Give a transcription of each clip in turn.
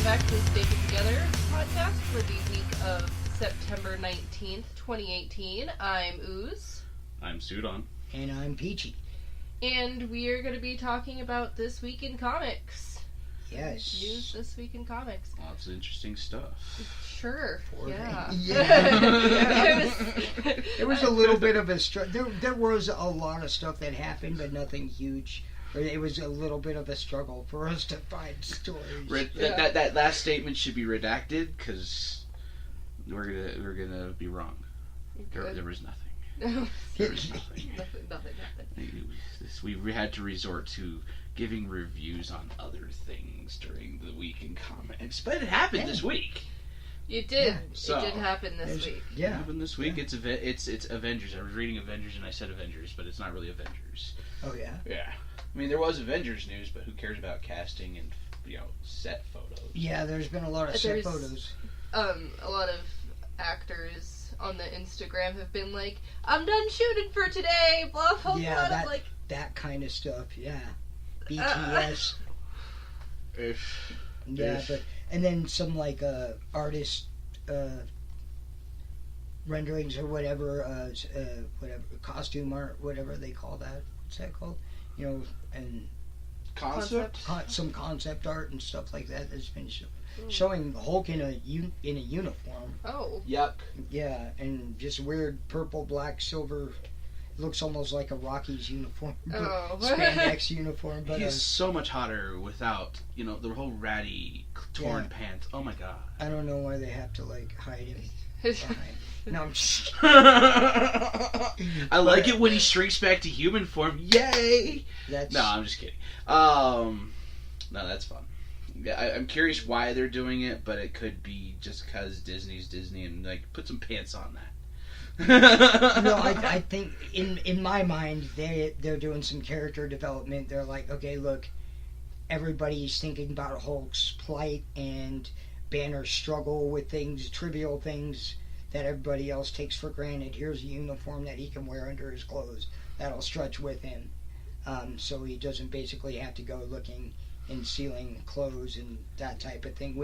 back to the Stake It Together podcast for the week of September 19th, 2018. I'm Ooze. I'm Sudan. And I'm Peachy. And we are going to be talking about This Week in Comics. Yes. News This Week in Comics. Lots of interesting stuff. Sure. Yeah. There was a little bit of a struggle. There was a lot of stuff that happened, but nothing huge. It was a little bit of a struggle for us to find stories. That last statement should be redacted because we're gonna be wrong. There was nothing. There was nothing. Nothing. We had to resort to giving reviews on other things during the week in comics, but it happened this week. It did. Yeah. It did happen this week. Yeah, it happened this week. Yeah. It's Avengers. I was reading Avengers and I said Avengers, but it's not really Avengers. Oh yeah. Yeah. I mean, there was Avengers news, but who cares about casting and set photos? Yeah, there's been a lot of set photos. A lot of actors on the Instagram have been like, "I'm done shooting for today." Blah blah blah. Yeah, like that kind of stuff. Yeah, BTS. But and then some like artist renderings or whatever, costume art, whatever they call that. What's that called? And some concept art and stuff like that that's been showing Hulk in a uniform. Oh. Yep. Yeah, and just weird purple, black, silver. It looks almost like a Rockies uniform. Oh. Spandex uniform. But he's so much hotter without the whole ratty torn pants. Oh my god. I don't know why they have to hide him behind. No, I'm just I like it when he shrinks back to human form. Yay! No, I'm just kidding. No, that's fun. Yeah, I'm curious why they're doing it, but it could be just because Disney's Disney and put some pants on that. No, I think in my mind they're doing some character development. They're like, okay, look, everybody's thinking about Hulk's plight and Banner's struggle with things, trivial things that everybody else takes for granted. Here's a uniform that he can wear under his clothes that'll stretch with him, so he doesn't basically have to go looking and stealing clothes and that type of thing,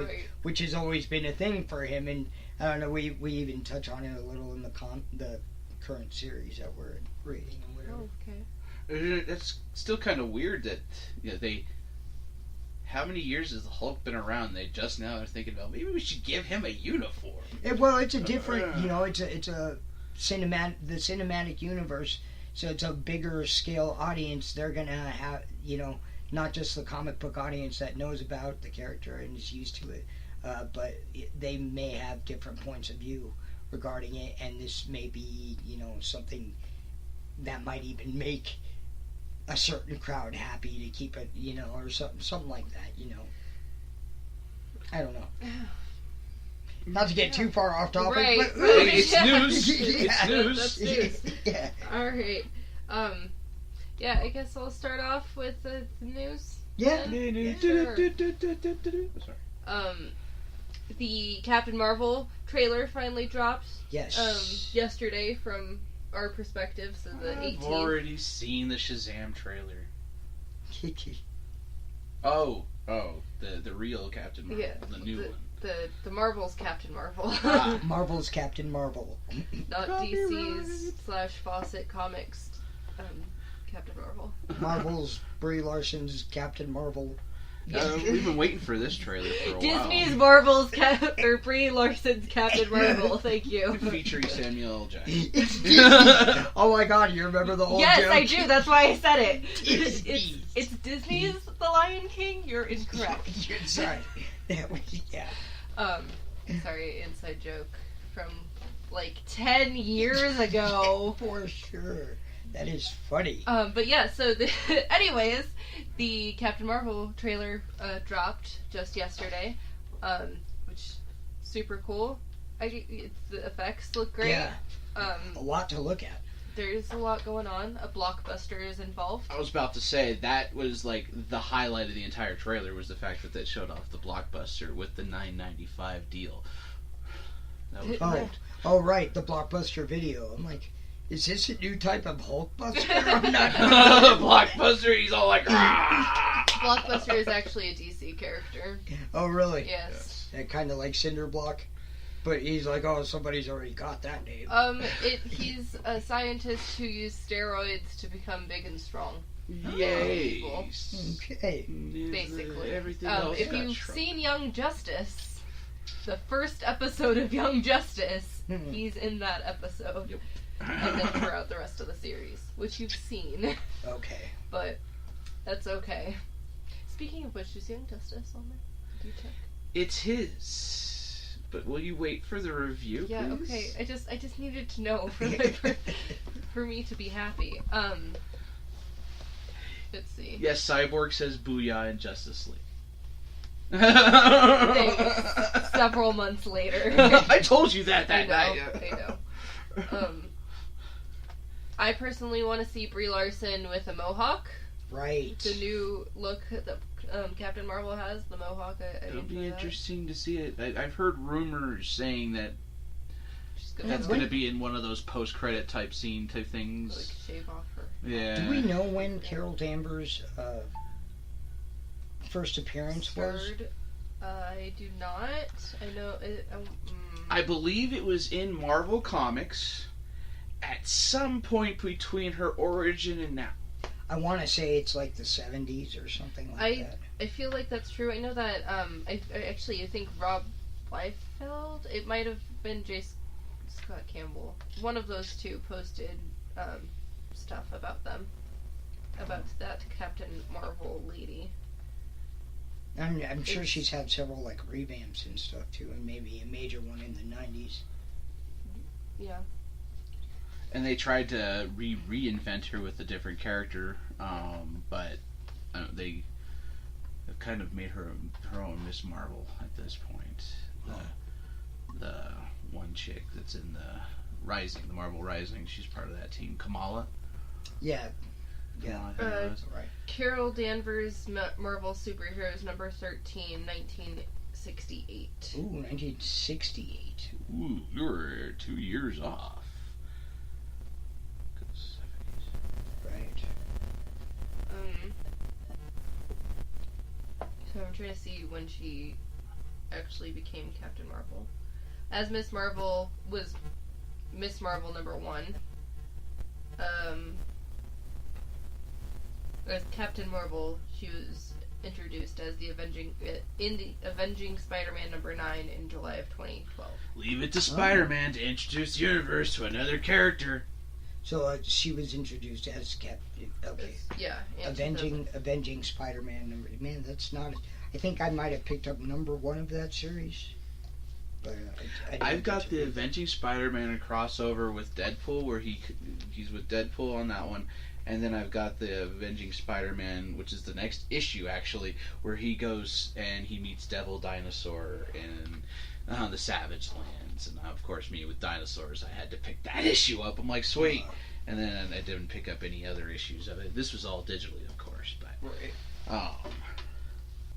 which has always been a thing for him. And I don't know, we even touch on it a little in the current series that we're reading or whatever. Oh, okay. It's still kind of weird that they. How many years has the Hulk been around? They just now are thinking about maybe we should give him a uniform. It's a different, it's a the cinematic universe, so it's a bigger scale audience. They're gonna have, not just the comic book audience that knows about the character and is used to it, but they may have different points of view regarding it, and this may be, something that might even make a certain crowd happy to keep it, or something like that, I don't know. Not to get too far off topic, but it's news. It's news. That's news. Yeah. All right. I guess I'll start off with the news. Yeah. Sure. The Captain Marvel trailer finally dropped. Yes. Yesterday from our perspective, so the 18th. I've already seen the Shazam trailer. The real Captain Marvel, the new one. The Marvel's Captain Marvel. Marvel's Captain Marvel. Not DC's / Fawcett Comics Captain Marvel. Marvel's Brie Larson's Captain Marvel. We've been waiting for this trailer for a while. Disney's Marvel's Brie Larson's Captain Marvel. Thank you. Featuring Samuel L. Jackson. Oh my god, you remember the whole Yes, joke? I do. That's why I said it. It's Disney's The Lion King. You're incorrect. You're sorry. Yeah. Sorry, inside joke from 10 years ago. For sure. That is funny. But yeah, so anyways, the Captain Marvel trailer dropped just yesterday, which super cool. The effects look great. Yeah. A lot to look at. There's a lot going on. A blockbuster is involved. I was about to say that was the highlight of the entire trailer was the fact that they showed off the blockbuster with the $9.95 deal. That was Oh right, the blockbuster video. I'm like, is this a new type of Hulkbuster? I'm not. Blockbuster. He's all like, "Rah!" Blockbuster is actually a DC character. Oh, really? Yes. Kind of like Cinderblock. But he's like, oh, somebody's already got that name. He's a scientist who used steroids to become big and strong. Yay! Okay. Basically. Everything else if you've seen Young Justice, the first episode of Young Justice, he's in that episode. Yep. And then throughout the rest of the series, which you've seen. Okay. But that's okay. Speaking of which, is Young Justice on there? Did you check? It's his. But will you wait for the review, yeah, please? okay. I just needed to know for me to be happy. Let's see. Yes, Cyborg says booyah in Justice League. Thanks. Several months later. I told you that night. I know. I personally want to see Brie Larson with a mohawk. Right. The new look that Captain Marvel has, the mohawk. It'll be interesting to see it. I've heard rumors saying that that's going to be in one of those post-credit type scene type things. Like shave off her. Yeah. Do we know when Carol Danvers' first appearance was? I do not. I know it. I believe it was in Marvel Comics at some point between her origin and now. I want to say it's like the 70s or something like that. I feel like that's true. I know that. I think Rob Liefeld. It might have been J. Scott Campbell. One of those two posted stuff about them, about that Captain Marvel lady. I'm sure she's had several like revamps and stuff too, and maybe a major one in the 90s. Yeah. And they tried to reinvent her with a different character, but they have kind of made her own Miss Marvel at this point. The one chick that's in the Marvel Rising, she's part of that team. Kamala. Yeah. Right. Carol Danvers, Marvel Superheroes number 13, 1968. Ooh, 1968. Ooh, you're 2 years off. Right. So I'm trying to see when she actually became Captain Marvel. As Miss Marvel was Miss Marvel number 1. As Captain Marvel, she was introduced as the Avenging Spider-Man number 9 in July of 2012. Leave it to Spider-Man to introduce the universe to another character. So she was introduced as Captain. Okay. Yeah. Avenging Spider-Man number. Man, that's not. I think I might have picked up number 1 of that series. But I've got the Avenging Spider-Man crossover with Deadpool, where he's with Deadpool on that one. And then I've got the Avenging Spider-Man, which is the next issue, actually, where he goes and he meets Devil Dinosaur in the Savage Lands. And, of course, me with dinosaurs, I had to pick that issue up. I'm like, sweet. And then I didn't pick up any other issues of it. This was all digitally, of course. But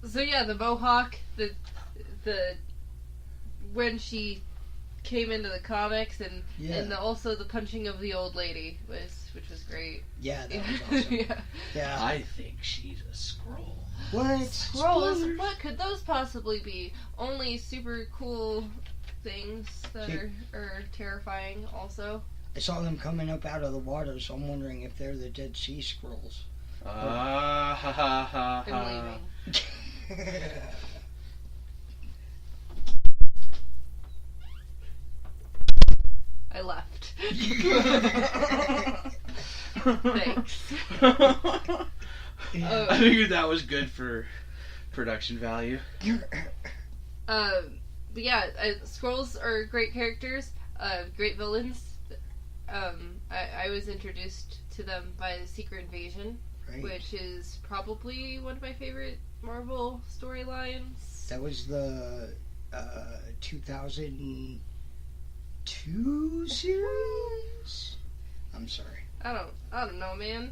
So, yeah, the mohawk, the when she came into the comics, and also the punching of the old lady which was great. Yeah, that was awesome. Yeah. I think she's a Skrull. What? Skrulls? What could those possibly be? Only super cool things that are terrifying also. I saw them coming up out of the water, so I'm wondering if they're the Dead Sea Skrulls. I'm leaving. I left. Thanks. I figured that was good for production value. But yeah, Skrulls are great characters, great villains. I was introduced to them by Secret Invasion, which is probably one of my favorite Marvel storylines. That was the 2002 series? I'm sorry. I don't know, man.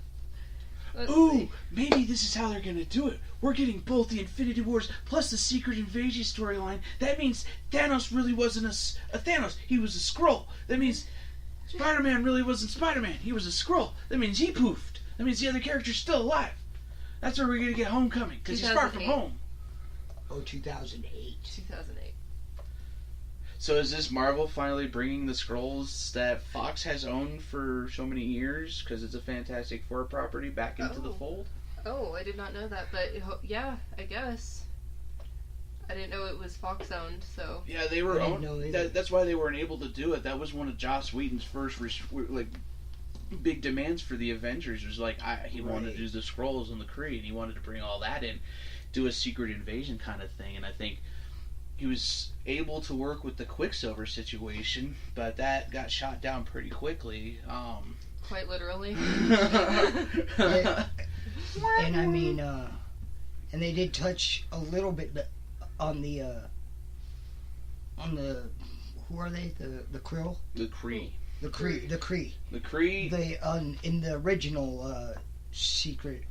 Let's see. Maybe this is how they're gonna do it. We're getting both the Infinity Wars plus the Secret Invasion storyline. That means Thanos really wasn't a Thanos. He was a Skrull. That means Spider-Man really wasn't Spider-Man. He was a Skrull. That means he poofed. That means the other character's still alive. That's where we're gonna get Homecoming, because he's far from home. Oh, 2008. 2008. So is this Marvel finally bringing the Skrulls that Fox has owned for so many years, because it's a Fantastic Four property, back into the fold? Oh, I did not know that, but yeah, I guess. I didn't know it was Fox owned, so... Yeah, they were owned. That's why they weren't able to do it. That was one of Joss Whedon's first big demands for the Avengers. Was he wanted to do the Skrulls and the Kree, and he wanted to bring all that in, do a secret invasion kind of thing. And I think he was able to work with the Quicksilver situation, but that got shot down pretty quickly. Quite literally. And I mean, and they did touch a little bit on the who are they? The Krill? The Kree. The Kree. The Kree. The Kree. In the original secret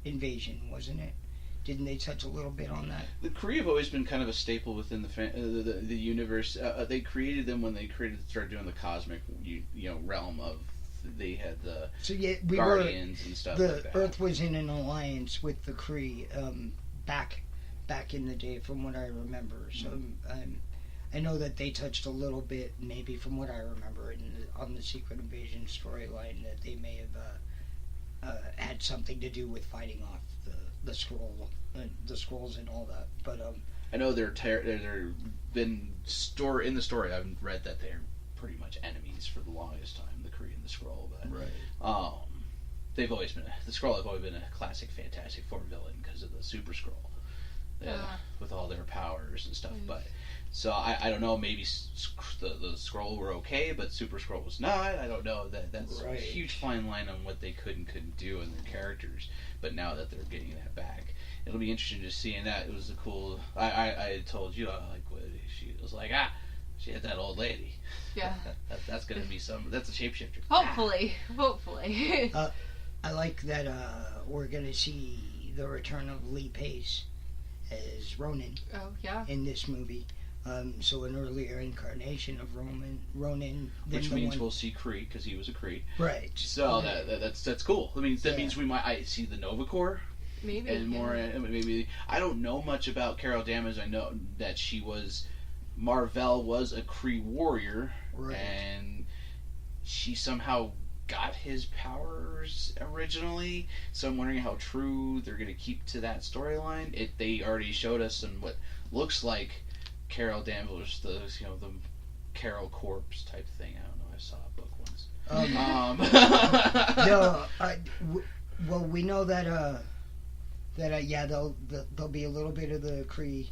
invasion, wasn't it? Didn't they touch a little bit on that? The Kree have always been kind of a staple within the universe. They created them when they started doing the cosmic realm of. They had the Guardians and stuff like that. The Earth was in an alliance with the Kree back in the day, from what I remember. So I know that they touched a little bit, maybe from what I remember, on the Secret Invasion storyline, that they may have had something to do with fighting off the Skrulls and all that. But I know they're been in the story. I've read that they're pretty much enemies for the longest time, the Kree and the Skrull. But they've always been the Skrull have always been a classic Fantastic Four villain because of the Super Skrull, with all their powers and stuff. But so I don't know. Maybe the Skrull were okay, but Super Skrull was not. I don't know. That's a huge fine line on what they could and couldn't do in their characters. But now that they're getting that back, it'll be interesting to see. And that it was a cool. I told you what she was like. She had that old lady. Yeah. That's gonna be that's a shapeshifter. Hopefully. I like that we're gonna see the return of Lee Pace as Ronin. Oh yeah. In this movie, so an earlier incarnation of Ronin. Which means we'll see Kree, because he was a Kree. Right. So that's cool. I mean, that means we might see the Nova Corps. Maybe. And more. Maybe I don't know much about Carol Danvers. I know that Marvel was a Kree warrior, and she somehow got his powers originally. So I'm wondering how true they're going to keep to that storyline. They already showed us some what looks like Carol Danvers, the Carol Corpse type thing. I don't know. I saw a book once. Well, we know that there'll be a little bit of the Kree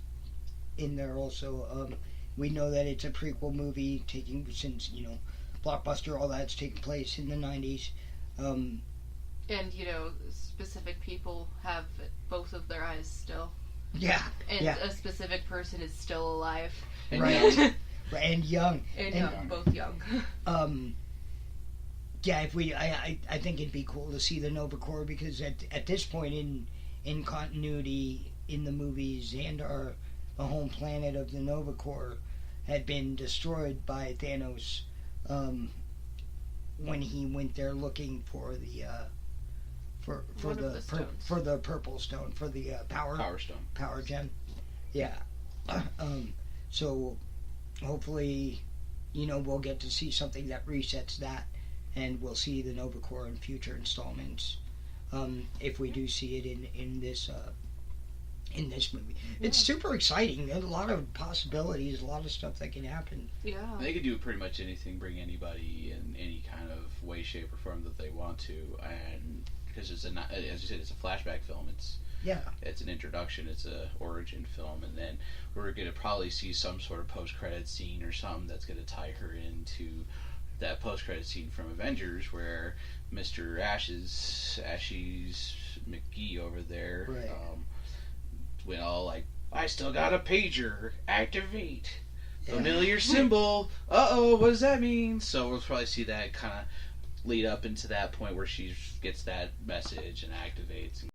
in there also. We know that it's a prequel movie since Blockbuster, all that's taking place in the 90s. And specific people have both of their eyes still. Yeah. And a specific person is still alive. Right. And young. And young, both young. I think it'd be cool to see the Nova Corps, because at this point in continuity in the movies, Xandar, the home planet of the Nova Corps, had been destroyed by Thanos when he went there looking for the for the purple stone, for the power gem. Yeah. So hopefully, we'll get to see something that resets that, and we'll see the Nova Corps in future installments. If we do see it in this movie. Yeah. It's super exciting. There's a lot of possibilities, a lot of stuff that can happen. Yeah. They could do pretty much anything, bring anybody in any kind of way, shape, or form that they want to, and because as you said, it's a flashback film. It's an introduction, it's a origin film, and then we're going to probably see some sort of post-credit scene or something that's going to tie her into that post-credit scene from Avengers, where Mr. Ashes McGee over there, went all like, I still got a pager, activate, familiar symbol, what does that mean? So we'll probably see that kind of lead up into that point where she gets that message and activates and